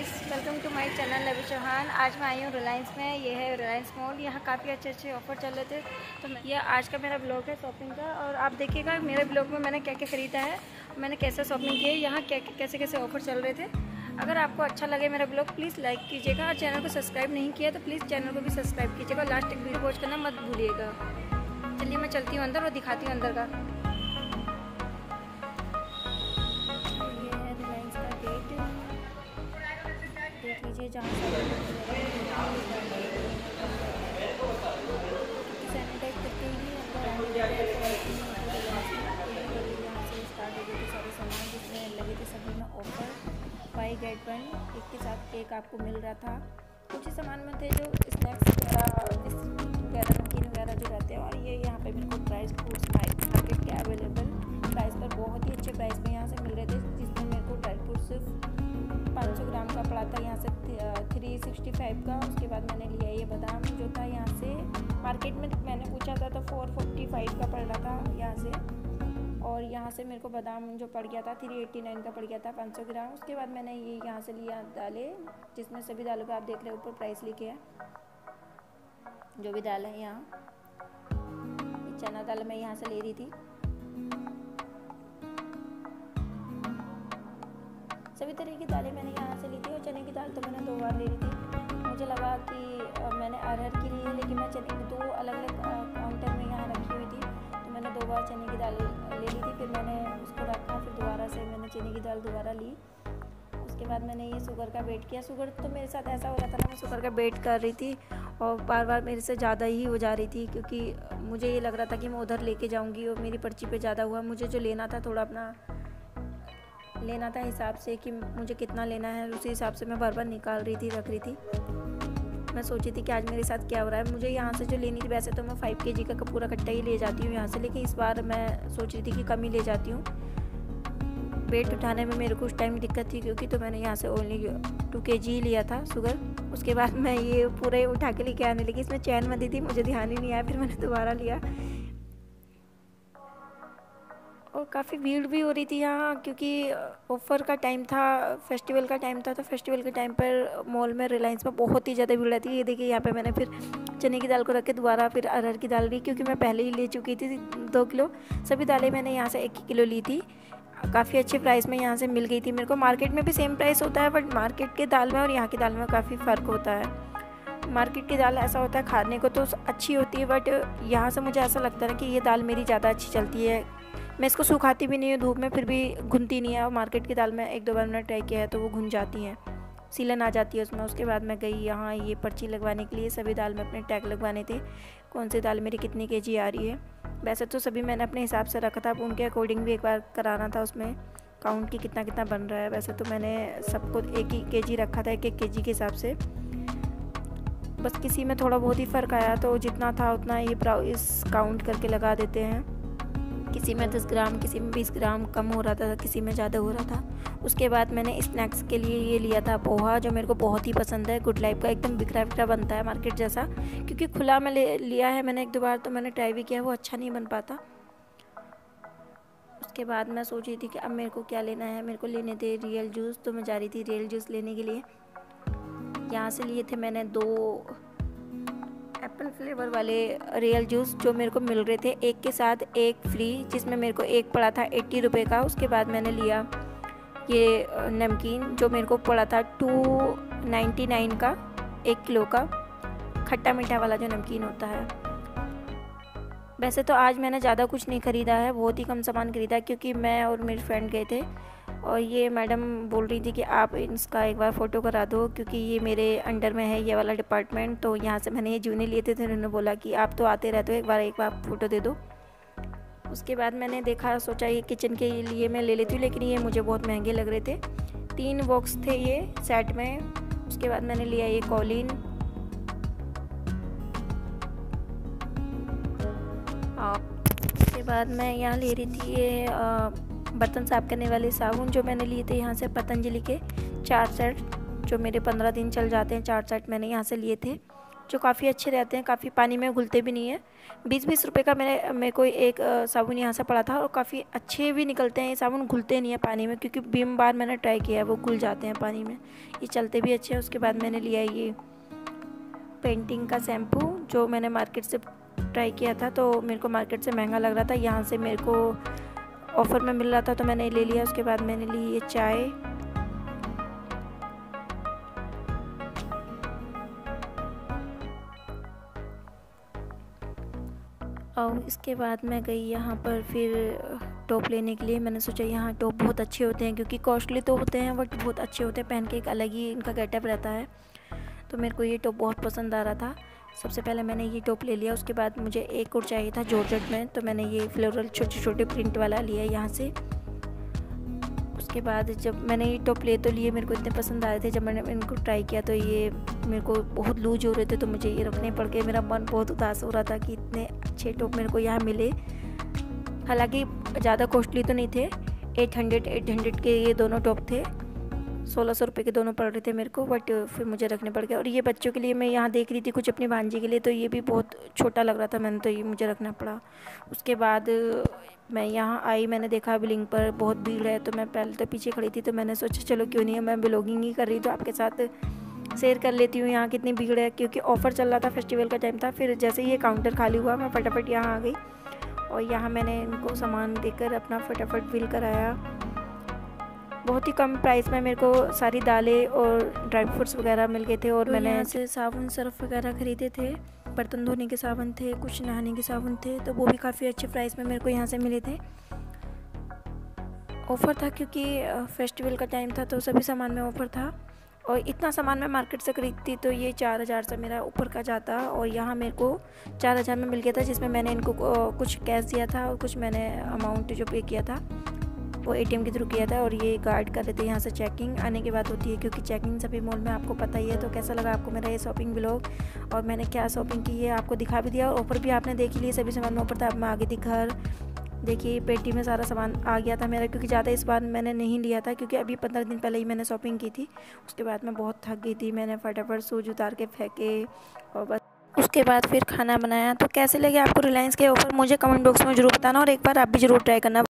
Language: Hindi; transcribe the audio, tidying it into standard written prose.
Guys, welcome to my channel Lavi Chauhan. आज मैं आई हूँ रिलायंस में। ये है रिलायंस मॉल। यहाँ काफ़ी अच्छे अच्छे ऑफर चल रहे थे, तो ये आज का मेरा ब्लॉग है शॉपिंग का। और आप देखिएगा मेरे ब्लॉग में मैंने क्या क्या ख़रीदा है, मैंने कैसे शॉपिंग की है, यहाँ क्या कैसे कैसे ऑफर चल रहे थे। अगर आपको अच्छा लगे मेरा ब्लॉग प्लीज़ लाइक कीजिएगा, और चैनल को सब्सक्राइब नहीं किया तो प्लीज़ चैनल को भी सब्सक्राइब कीजिएगा। लास्ट तक वीडियो वॉच करना मत भूलिएगा। चलिए मैं चलती हूँ अंदर और दिखाती हूँ अंदर का। देख लीजिए जहाँ सैनिटाइज करके ही अंदर यहाँ से स्टार्ट हो गए थे सारे सामान जिसमें लगे थे सभी में ऑफर। 5 गेट 1 एक के साथ एक आपको मिल रहा था। कुछ ही सामान में थे जो स्नैक्स वगैरह नमकीन वगैरह जो रहते हैं। और ये यहाँ पे मेरे को ड्राई फ्रूट्स मार्केट के अवेलेबल प्राइस पर बहुत ही अच्छे प्राइस में यहाँ से मिल रहे थे, जिसमें मेरे को ड्राई फ्रूट सिर्फ 500 ग्राम का पड़ा था यहाँ से 365 का। उसके बाद मैंने लिया ये बादाम जो था यहाँ से मार्केट में मैंने पूछा था तो 445 का पड़ रहा था यहाँ से। और यहाँ से मेरे को बादाम जो पड़ गया था 389 का पड़ गया था 500 ग्राम। उसके बाद मैंने ये यहाँ से लिया दालें, जिसमें सभी दालों का आप देख रहे हो ऊपर प्राइस लिखे है। जो भी दाल है यहाँ, चना दाल मैं यहाँ से ले रही थी। सभी तरह की दालें मैंने यहाँ से ली थी। और चने की दाल तो मैंने 2 बार ले ली थी। मुझे लगा कि मैंने अरहर की ली है, लेकिन मैं चने की 2 अलग अलग काउंटर में यहाँ रखी हुई थी, तो मैंने 2 बार चने की दाल ले ली थी। फिर मैंने उसको रखा, फिर दोबारा से मैंने चने की दाल दोबारा ली। उसके बाद मैंने ये शुगर का वेट किया। शुगर तो मेरे साथ ऐसा हो रहा था ना, मैं शुगर का वेट कर रही थी और बार बार मेरे से ज़्यादा ही हो जा रही थी, क्योंकि मुझे ये लग रहा था कि मैं उधर लेके जाऊँगी और मेरी पर्ची पे ज़्यादा हुआ। मुझे जो लेना था थोड़ा अपना लेना था हिसाब से कि मुझे कितना लेना है, उसी हिसाब से मैं बार बार निकाल रही थी, रख रही थी। मैं सोची थी कि आज मेरे साथ क्या हो रहा है। मुझे यहाँ से जो लेनी थी, वैसे तो मैं 5 kg का पूरा कट्टा ही ले जाती हूँ यहाँ से, लेकिन इस बार मैं सोच रही थी कि कम ही ले जाती हूँ। वेट उठाने में मेरे को उस टाइम दिक्कत थी, क्योंकि तो मैंने यहाँ से ओनली 2 kg ही लिया था शुगर। उसके बाद मैं ये पूरा ही उठा के लेके आने लगी। इसमें चैन बंधी थी, मुझे ध्यान ही नहीं आया, फिर मैंने दोबारा लिया। और काफ़ी भीड़ भी हो रही थी यहाँ, क्योंकि ऑफ़र का टाइम था, फेस्टिवल का टाइम था। तो फेस्टिवल के टाइम पर मॉल में रिलायंस में बहुत ही ज़्यादा भीड़ रहती है। ये देखिए यहाँ पे मैंने फिर चने की दाल को रख के दोबारा फिर अरहर की दाल ली, क्योंकि मैं पहले ही ले चुकी थी 2 किलो। सभी दालें मैंने यहाँ से 1 किलो ली थी। काफ़ी अच्छे प्राइस में यहाँ से मिल गई थी मेरे को। मार्केट में भी सेम प्राइस होता है, बट मार्केट के दाल में और यहाँ की दाल में काफ़ी फ़र्क होता है। मार्केट की दाल ऐसा होता है खाने को तो अच्छी होती है, बट यहाँ से मुझे ऐसा लगता है कि ये दाल मेरी ज़्यादा अच्छी चलती है। मैं इसको सुखाती भी नहीं हूँ धूप में, फिर भी घुनती नहीं है। और मार्केट की दाल में 1-2 बार मैंने ट्राई किया है तो वो घुन जाती हैं, सीलन आ जाती है उसमें। उसके बाद मैं गई यहाँ ये पर्ची लगवाने के लिए। सभी दाल में अपने टैग लगवाने थे, कौन सी दाल मेरी कितनी kg आ रही है। वैसे तो सभी मैंने अपने हिसाब से रखा था, अब उनके अकॉर्डिंग भी एक बार कराना था उसमें काउंट की कितना कितना बन रहा है। वैसे तो मैंने सबको 1 ही kg रखा था, 1-1 kg के हिसाब से। बस किसी में थोड़ा बहुत ही फ़र्क आया, तो जितना था उतना ये प्राइस काउंट करके लगा देते हैं। किसी में 10 ग्राम, किसी में 20 ग्राम कम हो रहा था, किसी में ज़्यादा हो रहा था। उसके बाद मैंने स्नैक्स के लिए ये लिया था पोहा, जो मेरे को बहुत ही पसंद है। गुड लाइफ का एकदम बिखरा बिखरा बनता है मार्केट जैसा, क्योंकि खुला में लिया है मैंने 1-2 बार, तो मैंने ट्राई भी किया, वो अच्छा नहीं बन पाता। उसके बाद मैं सोच रही थी कि अब मेरे को क्या लेना है। मेरे को लेने थे रियल जूस, तो मैं जा रही थी रियल जूस लेने के लिए। यहाँ से लिए थे मैंने 2 एप्पल फ्लेवर वाले रियल जूस, जो मेरे को मिल रहे थे 1 के साथ 1 फ्री, जिसमें मेरे को एक पड़ा था 80 रुपये का। उसके बाद मैंने लिया ये नमकीन, जो मेरे को पड़ा था 299 का 1 किलो का, खट्टा मीठा वाला जो नमकीन होता है। वैसे तो आज मैंने ज़्यादा कुछ नहीं ख़रीदा है, बहुत ही कम सामान ख़रीदा, क्योंकि मैं और मेरे फ्रेंड गए थे। और ये मैडम बोल रही थी कि आप इसका एक बार फ़ोटो करा दो, क्योंकि ये मेरे अंडर में है ये वाला डिपार्टमेंट। तो यहाँ से मैंने ये जूने लिए थे, तो उन्होंने बोला कि आप तो आते रहते हो, एक बार फ़ोटो दे दो। उसके बाद मैंने देखा, सोचा ये किचन के लिए मैं ले लेती हूँ, लेकिन ये मुझे बहुत महंगे लग रहे थे। 3 बॉक्स थे ये सेट में। उसके बाद मैंने लिया ये कॉलिन, उसके बाद मैं यहाँ ले रही थी ये बर्तन साफ़ करने वाले साबुन, जो मैंने लिए थे यहाँ से पतंजलि के 4 सेट, जो मेरे 15 दिन चल जाते हैं। 4 सेट मैंने यहाँ से लिए थे, जो काफ़ी अच्छे रहते हैं, काफ़ी पानी में घुलते भी नहीं है। 20-20 रुपये का मेरे को एक साबुन यहाँ से पड़ा था और काफ़ी अच्छे भी निकलते हैं ये साबुन, घुलते नहीं है पानी में, क्योंकि बीम बार मैंने ट्राई किया है वो घुल जाते हैं पानी में। ये चलते भी अच्छे हैं। उसके बाद मैंने लिया ये पेंटिंग का शैम्पू, जो मैंने मार्केट से ट्राई किया था, तो मेरे को मार्केट से महंगा लग रहा था, यहाँ से मेरे को ऑफ़र में मिल रहा था तो मैंने ले लिया। उसके बाद मैंने ली ये चाय, और इसके बाद मैं गई यहाँ पर फिर टॉप लेने के लिए। मैंने सोचा यहाँ टॉप बहुत अच्छे होते हैं, क्योंकि कॉस्टली तो होते हैं बट बहुत अच्छे होते हैं, पहन के एक अलग ही इनका गेटअप रहता है। तो मेरे को ये टॉप बहुत पसंद आ रहा था। सबसे पहले मैंने ये टॉप ले लिया। उसके बाद मुझे एक और चाहिए था जॉर्जेट में, तो मैंने ये फ्लोरल छोटे छोटे प्रिंट वाला लिया यहाँ से। उसके बाद जब मैंने ये टॉप ले तो लिए, मेरे को इतने पसंद आ रहे थे, जब मैंने इनको ट्राई किया तो ये मेरे को बहुत लूज हो रहे थे, तो मुझे ये रखने पड़ गए। मेरा मन बहुत उदास हो रहा था कि इतने अच्छे टॉप मेरे को यहाँ मिले। हालांकि ज़्यादा कॉस्टली तो नहीं थे, 800 के ये दोनों टॉप थे, 1600 रुपये के दोनों पड़ रहे थे मेरे को, बट फिर मुझे रखने पड़ गए। और ये बच्चों के लिए मैं यहाँ देख रही थी कुछ अपनी भांजी के लिए, तो ये भी बहुत छोटा लग रहा था मैंने, तो ये मुझे रखना पड़ा। उसके बाद मैं यहाँ आई, मैंने देखा बिलिंग पर बहुत भीड़ है, तो मैं पहले तो पीछे खड़ी थी, तो मैंने सोचा चलो क्यों नहीं है, मैं ब्लॉगिंग ही कर रही तो आपके साथ शेयर कर लेती हूँ यहाँ कितनी भीड़ है, क्योंकि ऑफ़र चल रहा था, फेस्टिवल का टाइम था। फिर जैसे ही ये काउंटर खाली हुआ मैं फटाफट यहाँ आ गई और यहाँ मैंने इनको सामान देकर अपना फटाफट बिल कराया। बहुत ही कम प्राइस में मेरे को सारी दालें और ड्राई फ्रूट्स वगैरह मिल गए थे। और मैंने यहाँ से साबुन सर्फ वगैरह ख़रीदे थे, बर्तन धोने के साबुन थे, कुछ नहाने के साबुन थे, तो वो भी काफ़ी अच्छे प्राइस में मेरे को यहाँ से मिले थे। ऑफ़र था क्योंकि फेस्टिवल का टाइम था, तो सभी सामान में ऑफ़र था। और इतना सामान मैं मार्केट से खरीदती तो ये 4000 से मेरा ऊपर का जाता, और यहाँ मेरे को 4000 में मिल गया था, जिसमें मैंने इनको कुछ कैश दिया था और कुछ मैंने अमाउंट जो पे किया था वो ATM के थ्रू किया था। और ये गार्ड कर रहे थे यहाँ से, चेकिंग आने के बाद होती है, क्योंकि चेकिंग सभी मॉल में आपको पता ही है। तो कैसा लगा आपको मेरा ये शॉपिंग व्लॉग, और मैंने क्या शॉपिंग की है आपको दिखा भी दिया, और ऑफ़र भी आपने देख लिए, सभी सामान में ऑफर था। अब मैं आ गई थी घर। देखिए पेटी में सारा सामान आ गया था मेरा, क्योंकि ज़्यादा इस बार मैंने नहीं लिया था, क्योंकि अभी 15 दिन पहले ही मैंने शॉपिंग की थी। उसके बाद मैं बहुत थक गई थी, मैंने फटाफट शूज उतार के फेंके और बस उसके बाद फिर खाना बनाया। तो कैसे लगे आपको रिलायंस के ऑफ़र, मुझे कमेंट बॉक्स में ज़रूर बताना, और एक बार आप भी ज़रूर ट्राई करना।